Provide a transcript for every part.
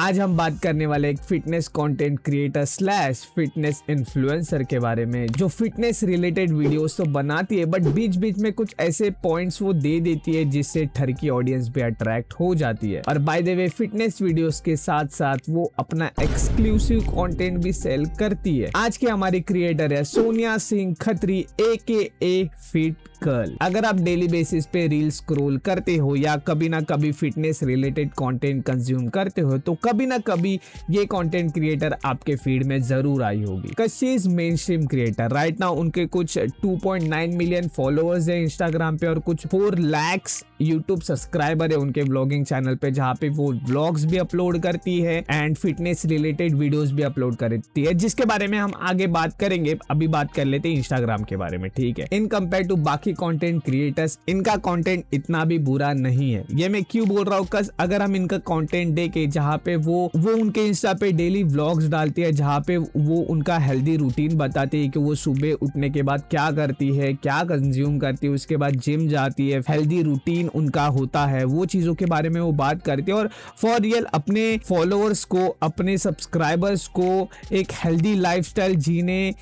आज हम बात करने वाले एक fitness content creator slash fitness influencer के बारे में, जो फिटनेस रिलेटेड वीडियोस तो बनाती है बट बीच बीच में कुछ ऐसे पॉइंट्स वो दे देती है जिससे ठरकी ऑडियंस भी अट्रैक्ट हो जाती है। और by the way fitness videos के साथ साथ वो अपना एक्सक्लूसिव कंटेंट भी सेल करती है। आज की हमारी क्रिएटर है Sonia Singh Khatri AKA fit girl. अगर आप डेली बेसिस पे रील स्क्रॉल करते हो या कभी ना कभी फिटनेस रिलेटेड कंटेंट कंज्यूम करते हो तो कभी ना कभी ये कंटेंट क्रिएटर आपके फीड में जरूर आई होगी। She is main stream creator. Right now उनके कुछ 2.9 मिलियन फॉलोअर्स है इंस्टाग्राम पे और कुछ 4 लाख यूट्यूब सब्सक्राइबर है उनके व्लॉगिंग चैनल पे, जहाँ पे वो व्लॉग्स भी अपलोड करती है एंड फिटनेस रिलेटेड वीडियोस भी अपलोड करती है, जिसके बारे में हम आगे बात करेंगे। अभी बात कर लेते हैं इंस्टाग्राम के बारे में, ठीक है। इन कंपेयर टू बाकी कंटेंट क्रिएटर्स इनका कंटेंट इतना भी बुरा नहीं है। ये मैं क्यों बोल रहा हूँ, कस अगर हम इनका कंटेंट देखे जहाँ पे वो उनके इंस्टा पे डेली व्लॉग्स डालती है, जहाँ पे वो उनका हेल्दी रूटीन बताती है कि वो सुबह उठने के बाद क्या करती है, क्या कंज्यूम करती है, उसके बाद जिम जाती है, हेल्दी रूटीन उनका होता है, वो चीजों के बारे में वो बात करती है और फॉर रियल अपने फॉलोअर्स को, अपने सब्सक्राइबर्स को एक हेल्दी लाइफस्टाइल जीने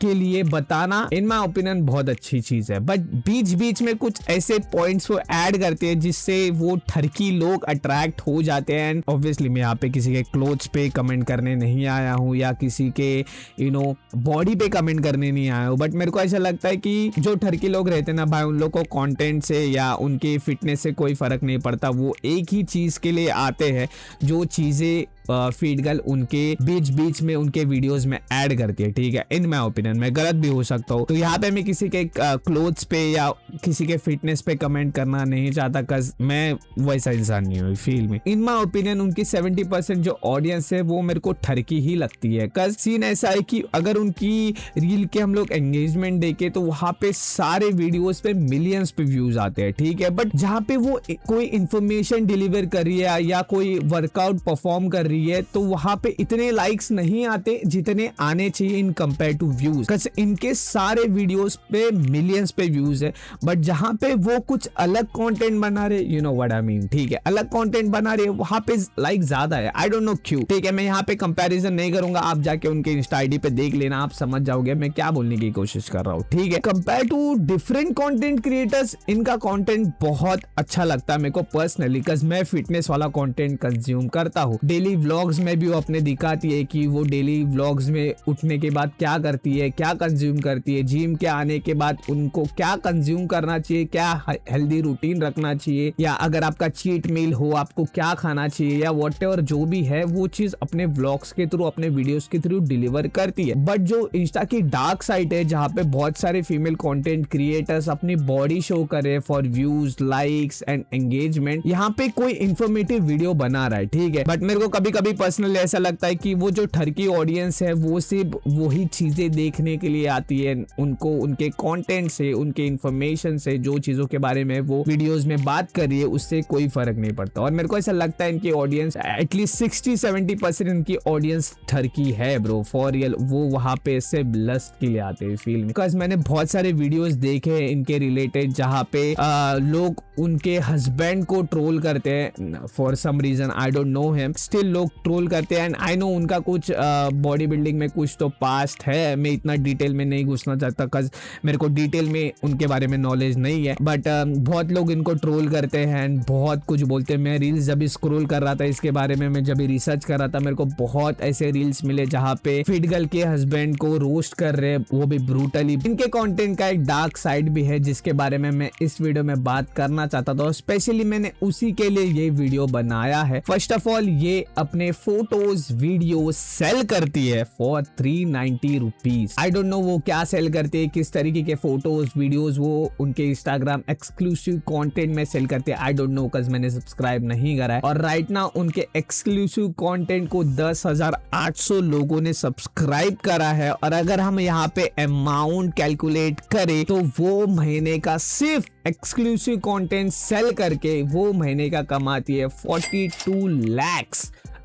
के लिए बताना इन माय ओपिनियन बहुत अच्छी चीज है। बट बीच बीच में कुछ ऐसे पॉइंट्स वो ऐड करते हैं जिससे वो ठरकी लोग अट्रैक्ट हो जाते हैं। एंड ऑब्वियसली मैं यहाँ पे किसी के क्लोथ्स पे कमेंट करने नहीं आया हूँ या किसी के बॉडी पे कमेंट करने नहीं आया हूँ, बट मेरे को ऐसा लगता है कि जो ठरकी लोग रहते हैं ना भाई, उन लोग को कंटेंट से या उनके फिटनेस से कोई फर्क नहीं पड़ता। वो एक ही चीज के लिए आते हैं जो चीजें फीड गर्ल उनके बीच बीच में उनके वीडियोस में ऐड करती है, ठीक है। इन माय ओपिनियन मैं गलत भी हो सकता हूँ, तो यहाँ पे मैं किसी के क्लोथ्स पे या किसी के फिटनेस पे कमेंट करना नहीं चाहता, कज मैं वैसा इंसान नहीं हूँ फील में। इन माय ओपिनियन उनकी 70% जो ऑडियंस है वो मेरे को ठरकी ही लगती है। कज सीन ऐसा है कि अगर उनकी रील के हम लोग एंगेजमेंट देखे तो वहां पे सारे वीडियोस पे मिलियंस पे व्यूज आते हैं, ठीक है। बट जहाँ पे वो कोई इंफॉर्मेशन डिलीवर कर रही है या कोई वर्कआउट परफॉर्म कर रही है तो वहां पे इतने लाइक्स नहीं आते जितने आने चाहिए इन कंपेयर टू व्यूज। इनके सारे वीडियोस पे मिलियंस पे व्यूज है, बट जहां पे वो कुछ अलग कंटेंट बना रहे, you know what I mean, ठीक है, अलग कंटेंट बना रहे वहां पे लाइक ज्यादा है। आई डोंट नो क्यों, ठीक है। मैं यहाँ पे कंपैरिजन नहीं करूंगा, आप जाके उनके इंस्टा आईडी पे देख लेना, आप समझ जाओगे मैं क्या बोलने की कोशिश कर रहा हूँ, ठीक है। Compare to different content creators इनका कंटेंट बहुत अच्छा लगता है मेरे को पर्सनली, बिकॉज मैं फिटनेस वाला कंटेंट कंज्यूम करता हूँ। डेली व्लॉग्स में भी वो अपने दिखाती है कि वो डेली व्लॉग्स में उठने के बाद क्या करती है, क्या कंज्यूम करती है, जिम के आने के बाद उनको क्या कंज्यूम करना चाहिए, क्या हेल्दी रूटीन रखना चाहिए, या अगर आपका चीट मील हो आपको क्या खाना चाहिए, या व्हाटएवर जो भी है वो चीज अपने व्लॉग्स के थ्रू, अपने वीडियोस के थ्रू डिलीवर करती है। बट जो इंस्टा की डार्क साइड है जहाँ पे बहुत सारे फीमेल कंटेंट क्रिएटर्स अपनी बॉडी शो कर रहे हैं for views, likes and engagement, यहाँ पे कोई इंफॉर्मेटिव वीडियो बना रहा है, ठीक है। बट मेरे को कभी कभी पर्सनली ऐसा लगता है कि वो जो ठरकी ऑडियंस है वो सिर्फ वही चीजें देखने के लिए आती है, उनको उनके कंटेंट से, उनके इंफॉर्मेशन से, जो चीजों के बारे में वो वीडियोस में बात कर रही है उससे कोई फर्क नहीं पड़ता। और मेरे को ऐसा लगता है इनकी ऑडियंस एटलीस्ट 60-70% इनकी ऑडियंस ठरकी है ब्रो, फॉर रियल। वो वहां पे से लस्ट के लिए आते हैं फील में, बिकॉज मैंने बहुत सारे वीडियोस देखे हैं इनके रिलेटेड जहाँ पे लोग उनके हस्बैंड को ट्रोल करते हैं for some reason, I don't know him, still लोग ट्रोल करते हैं। एंड आई नो उनका कुछ बॉडी बिल्डिंग में कुछ तो पास्ट है, मैं इतना डिटेल में नहीं घुसना चाहता कज मेरे को डिटेल में उनके बारे में नॉलेज नहीं है। बट बहुत लोग इनको ट्रोल करते हैं, बहुत कुछ बोलते हैं। मैं रील्स जब स्क्रॉल कर रहा था इसके बारे में, मैं जब रिसर्च कर रहा था, मेरे को बहुत ऐसे रील्स मिले जहाँ पे फिट गर्ल के हस्बैंड को रोस्ट कर रहे, वो भी ब्रूटली। इनके कंटेंट का एक डार्क साइड भी है जिसके बारे में मैं इस वीडियो में बात करना चाहता था, और स्पेशली मैंने उसी के लिए ये वीडियो बनाया है। फर्स्ट ऑफ ऑल ये अपने फोटोज वीडियो सेल करती है for 390 rupees. I don't no वो क्या सेल करती है, किस तरीके के फोटोज वीडियोस वो उनके इंस्टाग्राम एक्सक्लूसिव कंटेंट में सेल करते हैं। आई डोंट नो कज मैंने सब्सक्राइब नहीं करा है। और राइट नाउ उनके एक्सक्लूसिव कंटेंट को 10,800 लोगों ने सब्सक्राइब करा है। और अगर हम यहाँ पे अमाउंट कैलकुलेट करें तो वो महीने का सिर्फ एक्सक्लूसिव कंटेंट सेल करके वो महीने का कमाती है 42 lakh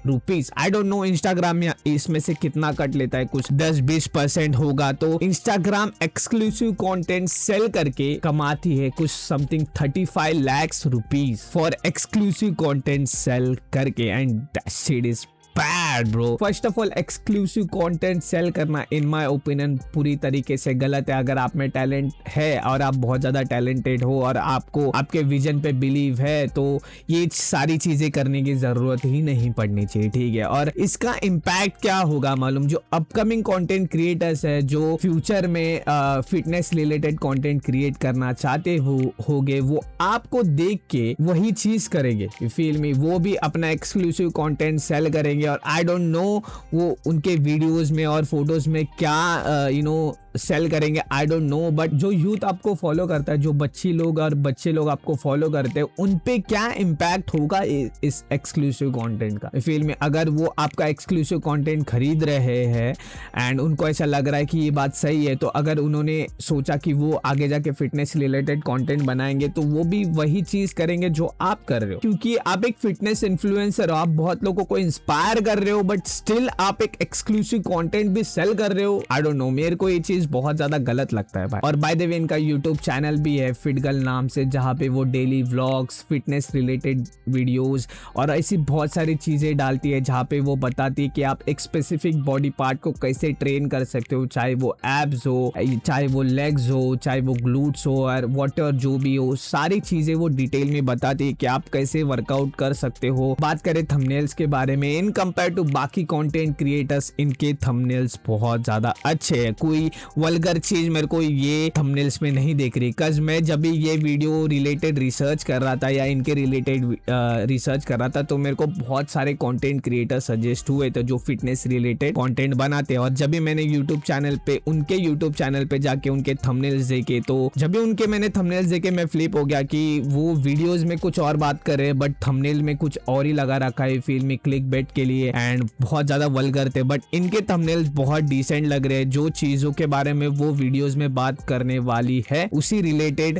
rupees. I don't no Instagram में इसमें से कितना कट लेता है, कुछ 10-20% होगा। तो इंस्टाग्राम एक्सक्लूसिव कंटेंट सेल करके कमाती है कुछ something 35 lakh rupees for exclusive content sell करके, and that shit is bad bro. First of all exclusive content sell करना इन माय ओपिनियन पूरी तरीके से गलत है। अगर आप में टैलेंट है और आप बहुत ज्यादा टैलेंटेड हो और आपको आपके विजन पे बिलीव है तो ये सारी चीजें करने की जरूरत ही नहीं पड़नी चाहिए, ठीक है। और इसका इम्पैक्ट क्या होगा मालूम, जो अपकमिंग कंटेंट क्रिएटर्स है जो फ्यूचर में फिटनेस रिलेटेड कंटेंट क्रिएट करना चाहते होगे वो आपको देख के वही चीज करेंगे, फील मी, वो भी अपना एक्सक्लूसिव कंटेंट सेल करेंगे। और आई डोंट नो वो उनके वीडियोस में और फोटोज में क्या सेल करेंगे, आई डोंट नो, बट जो यूथ आपको फॉलो करता है, जो बच्ची लोग और बच्चे लोग आपको फॉलो करते हैं, उन पे क्या इम्पैक्ट होगा इस एक्सक्लूसिव कंटेंट का, फील में। अगर वो आपका एक्सक्लूसिव कंटेंट खरीद रहे हैं एंड उनको ऐसा लग रहा है कि ये बात सही है, तो अगर उन्होंने सोचा कि वो आगे जाके फिटनेस रिलेटेड कंटेंट बनाएंगे तो वो भी वही चीज करेंगे जो आप कर रहे हो, क्योंकि आप एक फिटनेस इन्फ्लुएंसर हो, आप बहुत लोगों को इंस्पायर कर रहे हो, बट स्टिल आप एक एक्सक्लूसिव कंटेंट भी सेल कर रहे हो। आई डोंट नो, मेरे को ये चीज बहुत ज्यादा गलत लगता है भाई। और बाय द वे इनका यूट्यूब चैनल भी है फिटगर्ल नाम से, जहां पे वो daily vlogs, fitness related videos और ऐसी बहुत सारी चीजें डालती है, जहां पे वो बताती है कि आप एक स्पेसिफिक बॉडी पार्ट को कैसे ट्रेन कर सकते हो, चाहे वो एब्स हो, चाहे वो लेग्स हो, चाहे वो ग्लूट्स हो, और वॉटर जो भी हो, सारी चीजें वो डिटेल में बताती है कि आप कैसे वर्कआउट कर सकते हो। बात करें थंबनेल्स के बारे में, इन कंपेयर टू बाकी कंटेंट क्रिएटर्स, इनके थंबनेल्स बहुत ज्यादा अच्छे हैं। कोई वल्गर चीज मेरे को ये थंबनेल्स में नहीं देख रही, कज मैं जब भी ये वीडियो रिलेटेड रिसर्च कर रहा था या इनके रिलेटेड रिसर्च कर रहा था तो मेरे को बहुत सारे कंटेंट क्रिएटर सजेस्ट हुए थे जो फिटनेस रिलेटेड कंटेंट बनाते हैं। और जब भी मैंने यूट्यूब चैनल पे, उनके यूट्यूब चैनल पे जाके उनके थंबनेल्स देखे, तो जब भी उनके मैंने थंबनेल्स देखे मैं फ्लिप हो गया कि वो वीडियोस में कुछ और बात कर रहे हैं बट थंबनेल में कुछ और ही लगा रखा है, फिल्म में क्लिक बेट के लिए, एंड बहुत ज्यादा वल्गर थे। बट इनके थंबनेल्स बहुत डिसेंट लग रहे हैं, जो चीजों के बारे में वो वीडियोस में बात करने वाली है उसी रिलेटेड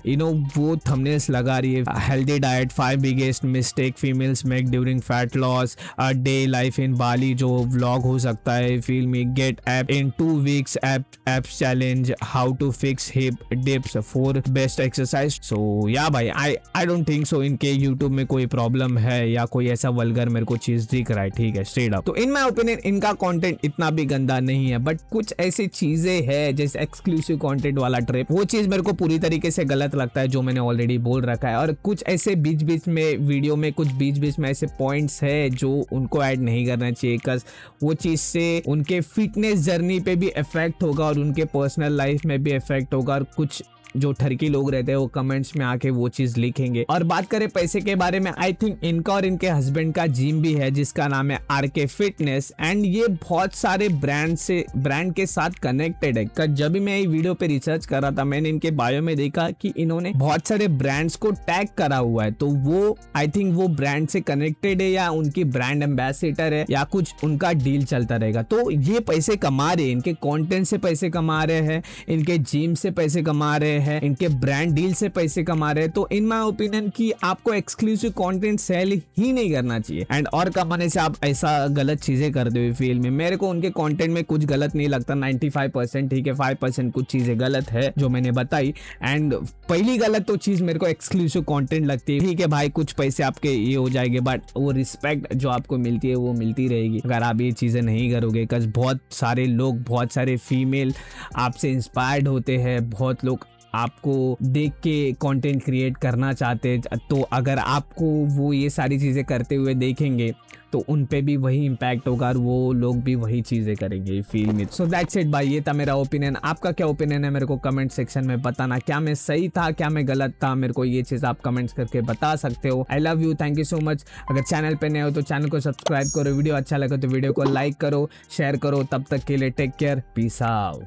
वो थंबनेल्स लगा रही है। Healthy diet, 5 biggest mistake females make during fat loss, a day life in Bali जो व्लॉग हो सकता है, feel me, get abs in 2 weeks abs challenge, how to fix hip dips, 4 best exercise. So yeah भाई I don't think so इनके YouTube में कोई problem है या कोई ऐसा वल्गर मेरे को चीज दिख रहा है, ठीक है, स्ट्रेट अप। तो इन माय ओपिनियन इनका कंटेंट इतना भी गंदा नहीं है, बट कुछ ऐसी चीजें है जैसे एक्सक्लूसिव कंटेंट वाला ट्रिप, वो चीज मेरे को पूरी तरीके से गलत लगता है, जो मैंने ऑलरेडी बोल रखा है। और कुछ ऐसे बीच बीच में वीडियो में कुछ बीच बीच में ऐसे पॉइंट्स है जो उनको ऐड नहीं करना चाहिए, बिकॉज वो चीज से उनके फिटनेस जर्नी पे भी इफेक्ट होगा और उनके पर्सनल लाइफ में भी इफेक्ट होगा। और कुछ जो ठरकी लोग रहते हैं वो कमेंट्स में आके वो चीज लिखेंगे। और बात करें पैसे के बारे में, आई थिंक इनका और इनके हस्बैंड का जिम भी है जिसका नाम है RK फिटनेस, एंड ये बहुत सारे ब्रांड के साथ कनेक्टेड है। जब भी मैं ये वीडियो पे रिसर्च कर रहा था मैंने इनके बायो में देखा कि इन्होंने बहुत सारे ब्रांड्स को टैग करा हुआ है, तो वो आई थिंक वो ब्रांड से कनेक्टेड है या उनकी ब्रांड एम्बेसडर है या कुछ उनका डील चलता रहेगा। तो ये पैसे कमा रहे हैं, इनके कॉन्टेंट से पैसे कमा रहे हैं, इनके जिम से पैसे कमा रहे हैं, इनके ब्रांड डील से पैसे कमा रहे हैं। तो इन माय ओपिनियन कि आपको एक्सक्लूसिव कंटेंट सेल ही नहीं करना चाहिए, एंड और कमाने से आप ऐसा गलत चीजें करते हुए फील में, मेरे को उनके कंटेंट में कुछ गलत नहीं लगता, 95% ठीक है, 5% कुछ चीजें गलत है जो मैंने बताई। एंड पहली गलत तो चीज मेरे को एक्सक्लूसिव कंटेंट लगती है, ठीक है भाई, कुछ पैसे आपके ये हो जाएंगे बट वो रिस्पेक्ट जो आपको मिलती है वो मिलती रहेगी अगर आप ये चीजें नहीं करोगे। बिकॉज बहुत सारे लोग, बहुत सारे फीमेल आपसे इंस्पायर्ड होते हैं, बहुत लोग आपको देख के कंटेंट क्रिएट करना चाहते हैं, तो अगर आपको वो ये सारी चीज़ें करते हुए देखेंगे तो उन पे भी वही इम्पैक्ट होगा और वो लोग भी वही चीज़ें करेंगे, feel me. So that's it भाई, ये था मेरा ओपिनियन। आपका क्या ओपिनियन है मेरे को कमेंट सेक्शन में बताना, क्या मैं सही था, क्या मैं गलत था, मेरे को ये चीज़ आप कमेंट्स करके बता सकते हो। I love you, thank you so much. अगर चैनल पे नए हो तो चैनल को सब्सक्राइब करो, वीडियो अच्छा लगे तो वीडियो को लाइक करो, शेयर करो। तब तक के लिए टेक केयर, पीस आउट।